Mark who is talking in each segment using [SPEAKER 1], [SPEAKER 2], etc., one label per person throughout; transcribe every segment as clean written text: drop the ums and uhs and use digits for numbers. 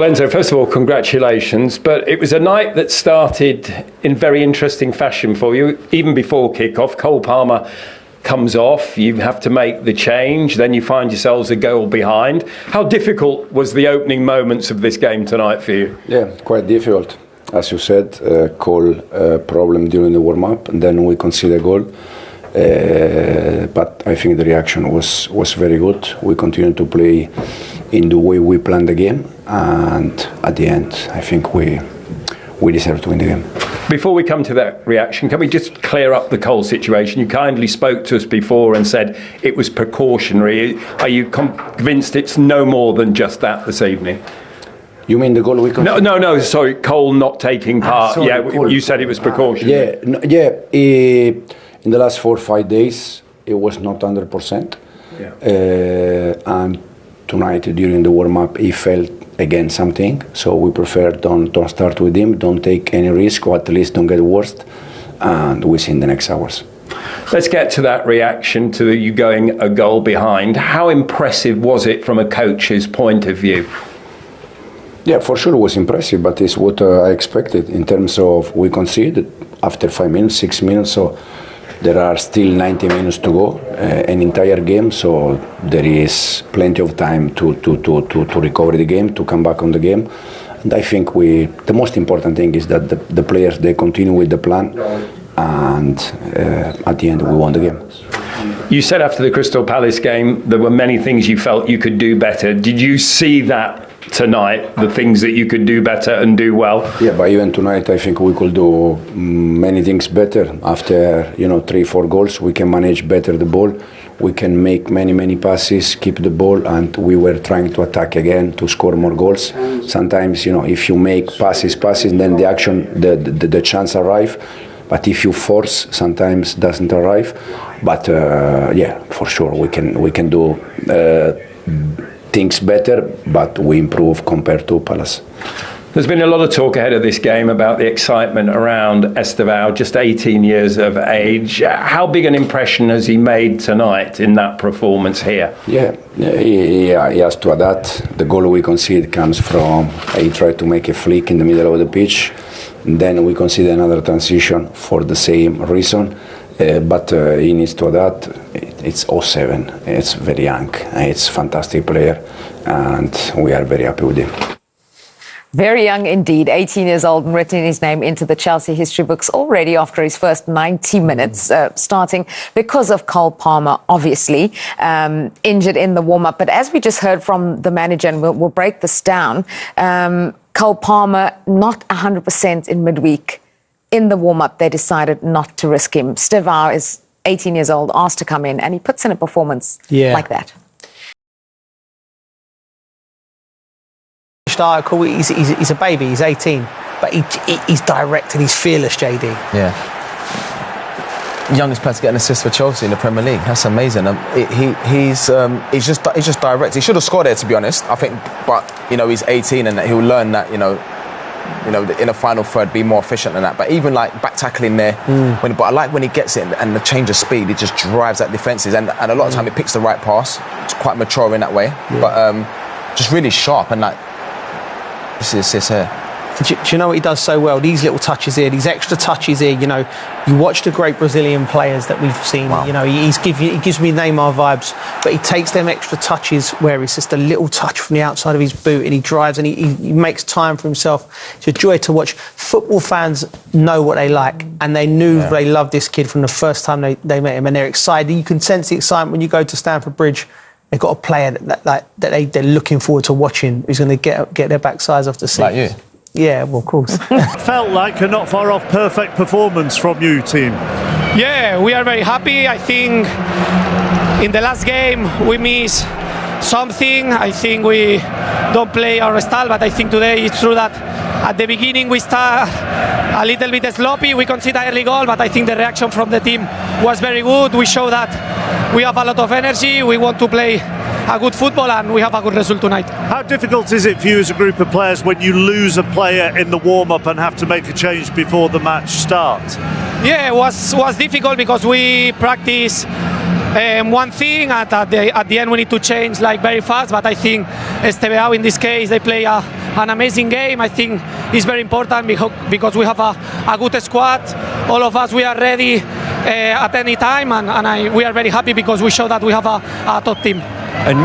[SPEAKER 1] Enzo, first of all, congratulations. But it was a night that started in very interesting fashion for you. Even before kick-off, Cole Palmer comes off, you have to make the change, then you find yourselves a goal behind. How difficult was the opening moments of this game tonight for you?
[SPEAKER 2] Yeah, quite difficult. As you said, Cole problem during the warm-up, and then we conceded a goal. But I think the reaction was very good. We continued to play in the way we planned the game, and at the end, I think we deserve to win the game.
[SPEAKER 1] Before we come to that reaction, can we just clear up the Cole situation? You kindly spoke to us before and said it was precautionary. Are you convinced it's no more than just that this evening?
[SPEAKER 2] You mean the goal we conceded?
[SPEAKER 1] No, sorry, Cole not taking part.
[SPEAKER 2] Sorry,
[SPEAKER 1] yeah,
[SPEAKER 2] Cole.
[SPEAKER 1] You said it was precautionary.
[SPEAKER 2] In the last 4 or 5 days, it was not 100%.
[SPEAKER 1] Yeah.
[SPEAKER 2] And tonight, during the warm-up, he felt again something. So we prefer don't start with him, don't take any risk, or at least don't get worse, and we'll see in the next hours.
[SPEAKER 1] Let's get to that reaction to you going a goal behind. How impressive was it from a coach's point of view?
[SPEAKER 2] Yeah, for sure it was impressive, but it's what I expected in terms of we conceded after 5 minutes, 6 minutes, so there are still 90 minutes to go, an entire game, so there is plenty of time to recover the game, to come back on the game. And I think the most important thing is that the players, they continue with the plan, and at the end we won the game.
[SPEAKER 1] You said after the Crystal Palace game there were many things you felt you could do better. Did you see that tonight, the things that you could do better and do well?
[SPEAKER 2] Yeah, but even tonight I think we could do many things better. After 3-4 goals, we can manage better the ball, we can make many passes, keep the ball, and we were trying to attack again to score more goals. Sometimes if you make passes, then the action, the chance arrive. But if you force, sometimes doesn't arrive. But for sure we can do things better, but we improve compared to Palace.
[SPEAKER 1] There's been a lot of talk ahead of this game about the excitement around Estêvão, just 18 years of age. How big an impression has he made tonight in that performance here?
[SPEAKER 2] Yeah, he has to adapt. The goal we conceded comes from, he tried to make a flick in the middle of the pitch. Then we conceded another transition for the same reason. But he needs to adapt. It's 07, it's very young, it's a fantastic player, and we are very happy with him.
[SPEAKER 3] Very young indeed, 18 years old, and written his name into the Chelsea history books already after his first 90 minutes, starting because of Cole Palmer, obviously, injured in the warm-up. But as we just heard from the manager, and we'll break this down, Cole Palmer not 100% in midweek. In the warm-up, they decided not to risk him. Estêvão is 18 years old, asked to come in, and he puts in a performance like that.
[SPEAKER 4] Article, he's a baby, he's 18, but he's direct and he's fearless, JD.
[SPEAKER 5] Yeah. Youngest player to get an assist for Chelsea in the Premier League. That's amazing. He's just direct. He should have scored there, to be honest, I think, but he's 18 and he'll learn that, in the final third, be more efficient than that. But even like back tackling there, but I like when he gets it and the change of speed, he just drives at defences, and a lot of time he picks the right pass. It's quite mature in that way, but just really sharp, and like this is assist here.
[SPEAKER 4] Do you know what he does so well? These little touches here, these extra touches here. You watch the great Brazilian players that we've seen.
[SPEAKER 5] Wow.
[SPEAKER 4] He gives me Neymar vibes, but he takes them extra touches where it's just a little touch from the outside of his boot, and he drives and he makes time for himself. It's a joy to watch. Football fans know what they like, and they knew they loved this kid from the first time they met him, and they're excited. You can sense the excitement when you go to Stamford Bridge. They've got a player that they're looking forward to watching, who's going to get their backsides off the seat.
[SPEAKER 5] Like you.
[SPEAKER 4] Yeah, well, of course.
[SPEAKER 6] Felt like a not far off perfect performance from you, team.
[SPEAKER 7] Yeah, we are very happy. I think in the last game we missed something. I think we don't play our style, but I think today it's true that at the beginning we start a little bit sloppy. We conceded an early goal, but I think the reaction from the team was very good. We show that we have a lot of energy. We want to play a good football, and we have a good result tonight.
[SPEAKER 6] How difficult is it for you as a group of players when you lose a player in the warm-up and have to make a change before the match starts?
[SPEAKER 7] Yeah, it was difficult because we practice one thing, and at the end we need to change like very fast. But I think Estêvão in this case, they play an amazing game. I think it's very important because we have a good squad. All of us, we are ready at any time, and we are very happy because we show that we have a top team.
[SPEAKER 8] And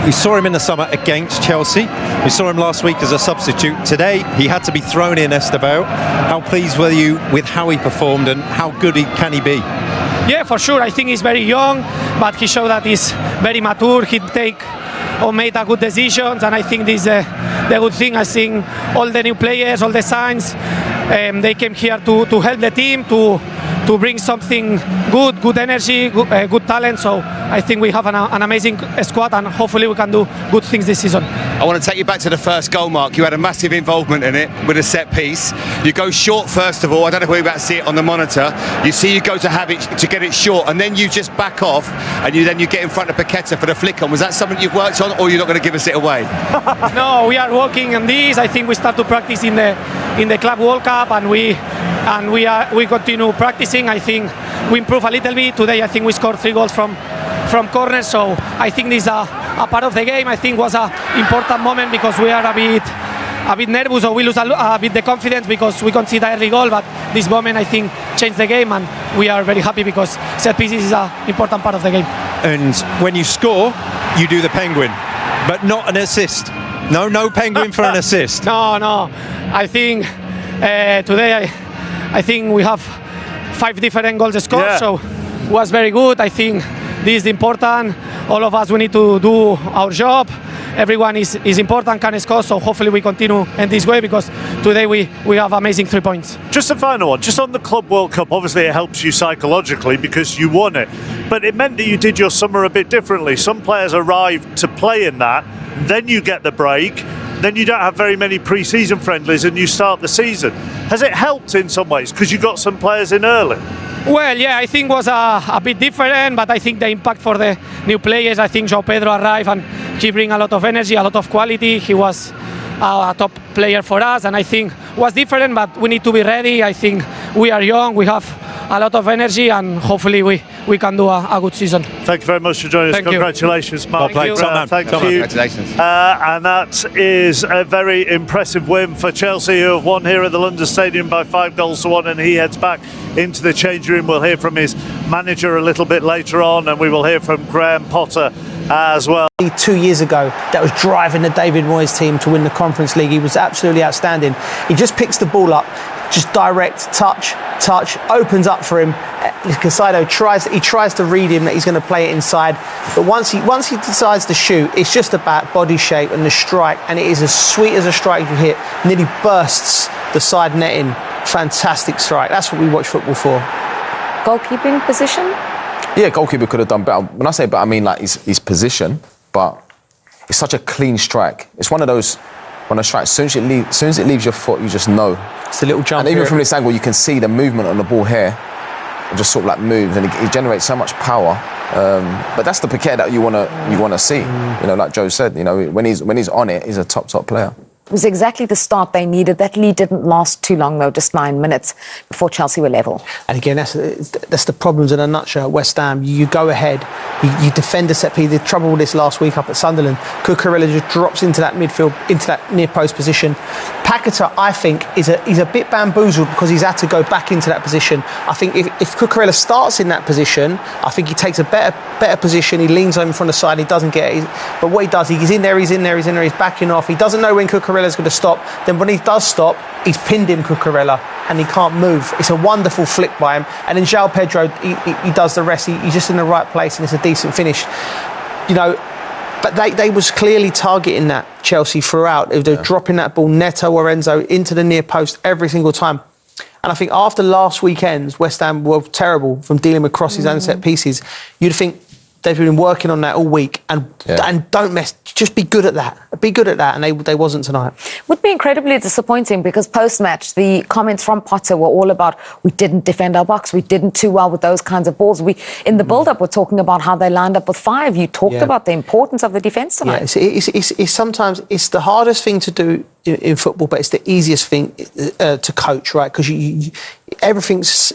[SPEAKER 8] we saw him in the summer against Chelsea. We saw him last week as a substitute. Today, he had to be thrown in, Estêvão. How pleased were you with how he performed and how good can he be?
[SPEAKER 7] Yeah, for sure. I think he's very young, but he showed that he's very mature. He made a good decisions, and I think this is the good thing. I think all the new players, all the signs, they came here to help the team, to bring something good energy, good talent. So I think we have an amazing squad, and hopefully we can do good things this season.
[SPEAKER 9] I want to take you back to the first goal, Marc. You had a massive involvement in it with a set piece. You go short first of all. I don't know if we're about to see it on the monitor. You see you go to have it to get it short, and then you just back off, and you get in front of Paqueta for the flick on. Was that something you've worked on, or you're not going to give us it away?
[SPEAKER 7] No, we are working on this. I think we start to practice in the Club World Cup, and we continue practicing. I think we improve a little bit today. I think we scored 3 goals from corners, so I think this is a part of the game. I think was an important moment because we are a bit nervous, or we lose a bit the confidence because we concede the early goal. But this moment I think changed the game, and we are very happy because set pieces is an important part of the game.
[SPEAKER 8] And when you score, you do the penguin, but not an assist. No penguin for an assist.
[SPEAKER 7] No. I think today I think we have 5 different goals scored, so it was very good. I think this is important. All of us, we need to do our job. Everyone is important, can score, so hopefully we continue in this way because today we have amazing 3 points.
[SPEAKER 6] Just a final one, just on the Club World Cup, obviously it helps you psychologically because you won it, but it meant that you did your summer a bit differently. Some players arrive to play in that, then you get the break, then you don't have very many pre-season friendlies and you start the season. Has it helped in some ways because you got some players in early?
[SPEAKER 7] Well, yeah, I think it was a bit different, but I think the impact for the new players, I think João Pedro arrived and he bring a lot of energy, a lot of quality. He was a top player for us, and I think it was different, but we need to be ready. I think we are young, we have a lot of energy, and hopefully we can do a good season.
[SPEAKER 6] Thank you very much for joining us. Congratulations, Marc.
[SPEAKER 7] Thank you.
[SPEAKER 6] Thank you.
[SPEAKER 9] Congratulations.
[SPEAKER 6] And that is a very impressive win for Chelsea, who have won here at the London Stadium by 5-1, and he heads back into the change room. We'll hear from his manager a little bit later on, and we will hear from Graham Potter as well.
[SPEAKER 4] 2 years ago, that was driving the David Moyes team to win the Conference League. He was absolutely outstanding. He just picks the ball up, just direct, touch, opens up for him. Casado tries to read him that he's going to play it inside, but once he decides to shoot, it's just about body shape and the strike, and it is as sweet as a strike you hit. Nearly bursts the side netting. Fantastic strike. That's what we watch football for.
[SPEAKER 3] Goalkeeping position?
[SPEAKER 5] Yeah, goalkeeper could have done better. When I say better, I mean like his position, but it's such a clean strike. It's one of those, when a strike, as soon as it leaves your foot, you just know.
[SPEAKER 4] It's a little jump.
[SPEAKER 5] And even from this angle, you can see the movement on the ball here. It just sort of like moves, and it generates so much power. But that's the Paqueta that you wanna see. You know, like Joe said, you know, when he's on it, he's a top player.
[SPEAKER 3] It was exactly the start they needed. That lead didn't last too long, though, just 9 minutes before Chelsea were level.
[SPEAKER 4] And again, that's the problems in a nutshell at West Ham. You go ahead, you defend a set piece. They had trouble with this last week up at Sunderland. Cucurella just drops into that midfield, into that near post position. Paqueta, I think, is a bit bamboozled because he's had to go back into that position. I think if Cucurella starts in that position, I think he takes a better position. He leans over from the side. He doesn't get it. But what he does, he's in there. He's backing off. He doesn't know when Cucurella's going to stop. Then when he does stop, he's pinned him, Cucurella, and he can't move. It's a wonderful flick by him. And then João Pedro, he does the rest. He's just in the right place, and it's a decent finish. You know, but they was clearly targeting that, Chelsea, throughout. They're dropping that ball, Neto or Enzo, into the near post every single time. And I think after last weekend's, West Ham were terrible from dealing with crosses and set pieces. You'd think they've been working on that all week, and don't mess. Just be good at that. Be good at that, and they wasn't tonight.
[SPEAKER 3] Would be incredibly disappointing because post-match the comments from Potter were all about we didn't defend our box, we didn't too well with those kinds of balls. We in the build-up were talking about how they lined up with 5. You talked about the importance of the defence tonight.
[SPEAKER 4] Yeah, it's sometimes it's the hardest thing to do in football, but it's the easiest thing to coach, right? Because everything's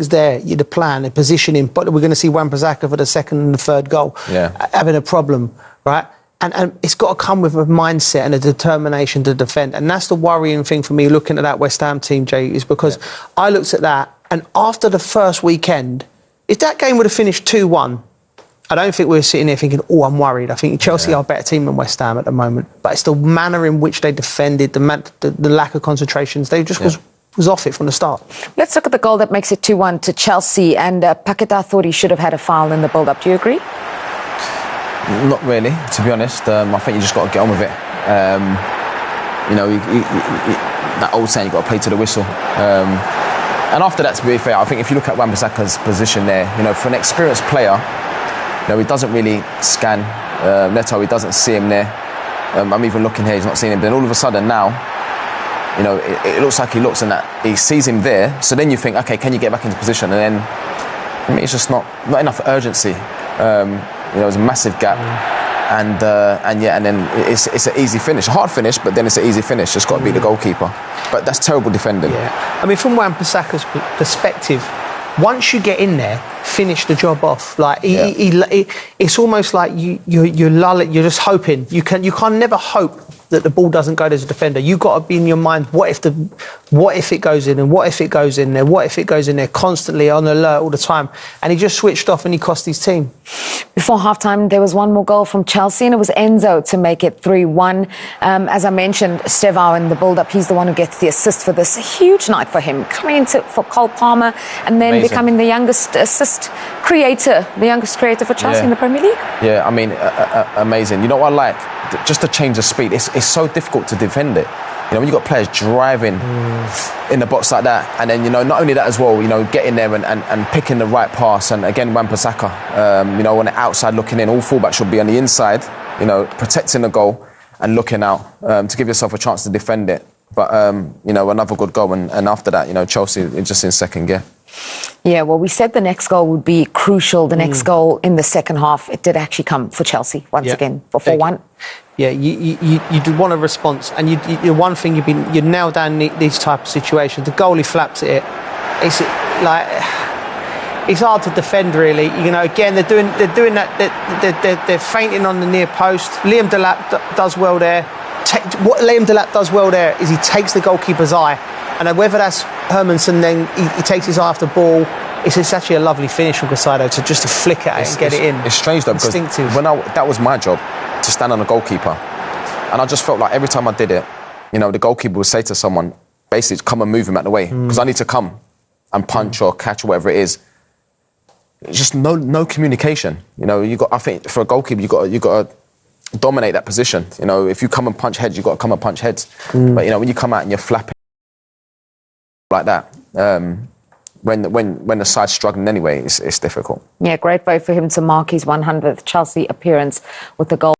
[SPEAKER 4] there. The plan, the positioning, but we're going to see Wan-Bissaka for the second and the third goal having a problem, right? And it's got to come with a mindset and a determination to defend. And that's the worrying thing for me looking at that West Ham team, Jay, is because I looked at that, and after the first weekend, if that game would have finished 2-1, I don't think we were sitting there thinking, oh, I'm worried. I think Chelsea are a better team than West Ham at the moment. But it's the manner in which they defended, the lack of concentrations. They just was off it from the start.
[SPEAKER 3] Let's look at the goal that makes it 2-1 to Chelsea. And Paquetá thought he should have had a foul in the build-up. Do you agree?
[SPEAKER 5] Not really, to be honest. I think you just got to get on with it. That old saying, you got to play to the whistle. And after that, to be fair, I think if you look at Wan-Bissaka's position there, for an experienced player, he doesn't really scan Neto. He doesn't see him there. I'm even looking here; he's not seeing him. Then all of a sudden now, it looks like he looks and that he sees him there. So then you think, okay, can you get back into position? And then it's just not enough urgency. There's a massive gap, and then it's an easy finish, a hard finish, but then it's an easy finish. Just got to beat the goalkeeper. But that's terrible defending.
[SPEAKER 4] Yeah, I mean, from Wan-Bissaka's perspective, once you get in there, finish the job off. Like it's almost like you lull it. You're just hoping. You can never hope that the ball doesn't go to the defender. You've got to be in your mind, what if it goes in, and what if it goes in there, what if it goes in there, constantly on alert all the time. And he just switched off and he cost his team.
[SPEAKER 3] Before halftime, there was one more goal from Chelsea, and it was Enzo to make it 3-1. As I mentioned, Estêvão in the build-up, he's the one who gets the assist for this. A huge night for him, coming into for Cole Palmer and then becoming the youngest assist creator, for Chelsea in the Premier League. Yeah,
[SPEAKER 5] I mean, amazing. You know what I like? Just to change the speed. It's so difficult to defend it. When you've got players driving in the box like that, and then, not only that as well, getting there and picking the right pass. And again, Wan-Bissaka, on the outside looking in, all fullbacks should be on the inside, protecting the goal and looking out to give yourself a chance to defend it. But, another good goal. And after that, Chelsea is just in second gear.
[SPEAKER 3] Yeah, well, we said the next goal would be crucial, the next goal in the second half. It did actually come for Chelsea once again for 4-1.
[SPEAKER 4] Yeah, you do want a response, and you one thing you nail down these type of situations. The goalie flaps at it. It's like it's hard to defend, really. Again, they're doing that. They're fainting on the near post. Liam Delap does well there. What Liam Delap does well there is he takes the goalkeeper's eye, and whether that's Hermansen, then he takes his eye off the ball. It's actually a lovely finish from Casado to flick at it and get it in.
[SPEAKER 5] It's strange though, because that was my job, to stand on the goalkeeper, and I just felt like every time I did it, the goalkeeper would say to someone, basically, come and move him out the way, because I need to come and punch or catch or whatever it is. It's just no communication. I think for a goalkeeper, you got to dominate that position. If you come and punch heads, you got to come and punch heads. But when you come out and you're flapping like that, when the side's struggling anyway, it's difficult.
[SPEAKER 3] Yeah, great way for him to mark his 100th Chelsea appearance with the goal.